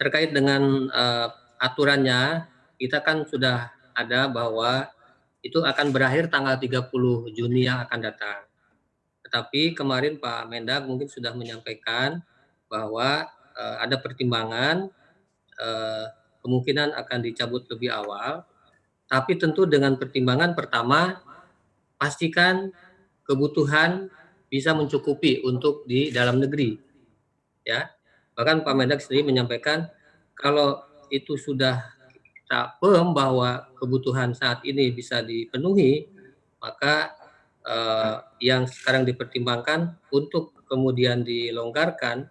terkait dengan, aturannya, kita kan sudah ada bahwa itu akan berakhir tanggal 30 Juni yang akan datang. Tetapi kemarin Pak Mendag mungkin sudah menyampaikan bahwa, ada pertimbangan, eee, kemungkinan akan dicabut lebih awal, tapi tentu dengan pertimbangan pertama, pastikan kebutuhan bisa mencukupi untuk di dalam negeri, ya. Bahkan Pak Mendag sendiri menyampaikan, kalau itu sudah kita firm bahwa kebutuhan saat ini bisa dipenuhi, maka, yang sekarang dipertimbangkan untuk kemudian dilonggarkan,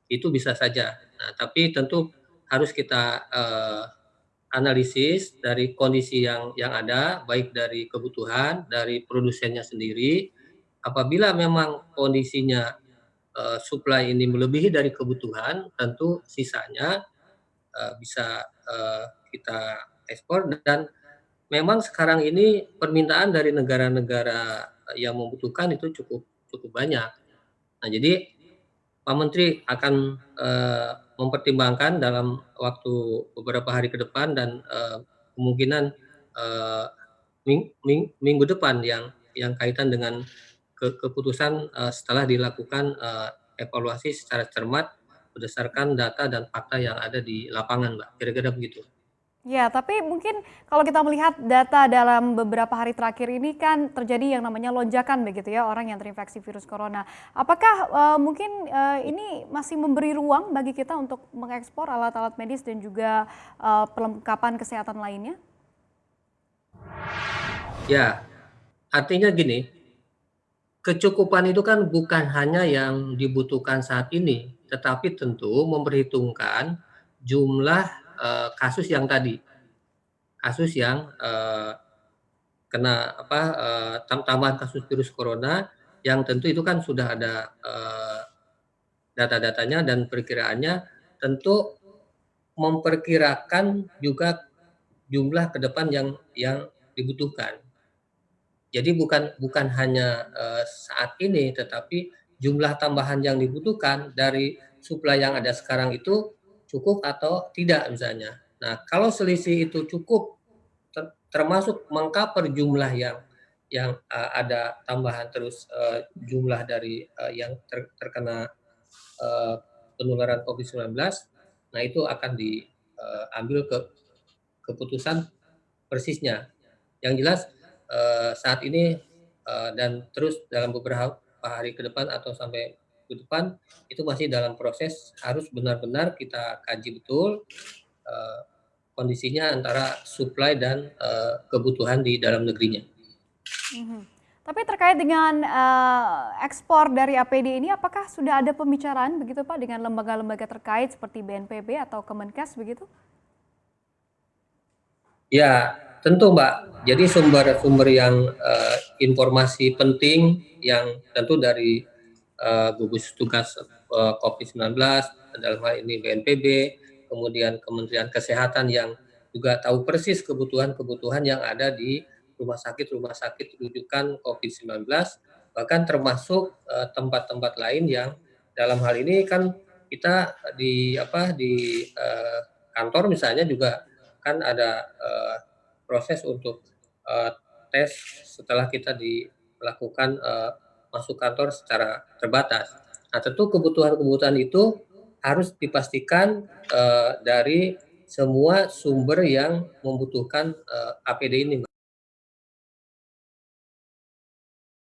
itu bisa saja. Nah, tapi tentu harus kita, analisis dari kondisi yang ada, baik dari kebutuhan, dari produsennya sendiri. Apabila memang kondisinya, supply ini melebihi dari kebutuhan, tentu sisanya, bisa, kita ekspor dan memang sekarang ini permintaan dari negara-negara, yang membutuhkan itu cukup cukup banyak. Nah, jadi Pak Menteri akan, mempertimbangkan dalam waktu beberapa hari ke depan dan, kemungkinan, eee, minggu depan yang kaitan dengan keputusan, setelah dilakukan, evaluasi secara cermat berdasarkan data dan fakta yang ada di lapangan, Mbak, kira-kira begitu. Ya, tapi mungkin kalau kita melihat data dalam beberapa hari terakhir ini kan terjadi yang namanya lonjakan begitu ya, orang yang terinfeksi virus corona. Apakah, mungkin, ini masih memberi ruang bagi kita untuk mengekspor alat-alat medis dan juga, perlengkapan kesehatan lainnya? Ya, artinya gini, kecukupan itu kan bukan hanya yang dibutuhkan saat ini, tetapi tentu memperhitungkan jumlah, kasus yang tadi, kasus yang, kena apa, tambahan kasus virus corona yang tentu itu kan sudah ada, data-datanya dan perkiraannya, tentu memperkirakan juga jumlah ke depan yang dibutuhkan. Jadi bukan bukan hanya, saat ini, tetapi jumlah tambahan yang dibutuhkan dari suplai yang ada sekarang itu cukup atau tidak misalnya. Nah, kalau selisih itu cukup termasuk meng-cover jumlah yang, ada tambahan terus, jumlah dari, yang terkena, eee, penularan COVID-19, nah itu akan diambil keputusan persisnya. Yang jelas, saat ini, dan terus dalam beberapa hari ke depan atau sampai ke depan, itu masih dalam proses harus benar-benar kita kaji betul, eee, kondisinya antara supply dan, kebutuhan di dalam negerinya. Mhm. Tapi terkait dengan, ekspor dari APD ini apakah sudah ada pembicaraan begitu Pak dengan lembaga-lembaga terkait seperti BNPB atau Kemenkes begitu? Ya, tentu Mbak. Jadi sumber-sumber yang, informasi penting yang tentu dari, gugus tugas, COVID-19, dalam hal ini BNPB, kemudian Kementerian Kesehatan yang juga tahu persis kebutuhan-kebutuhan yang ada di rumah sakit rujukan COVID-19, bahkan termasuk, tempat-tempat lain yang dalam hal ini kan kita di apa, di, kantor misalnya juga kan ada, proses untuk, eee, tes setelah kita dilakukan, masuk kantor secara terbatas. Nah, tentu kebutuhan-kebutuhan itu harus dipastikan, dari semua sumber yang membutuhkan, APD ini, Mbak.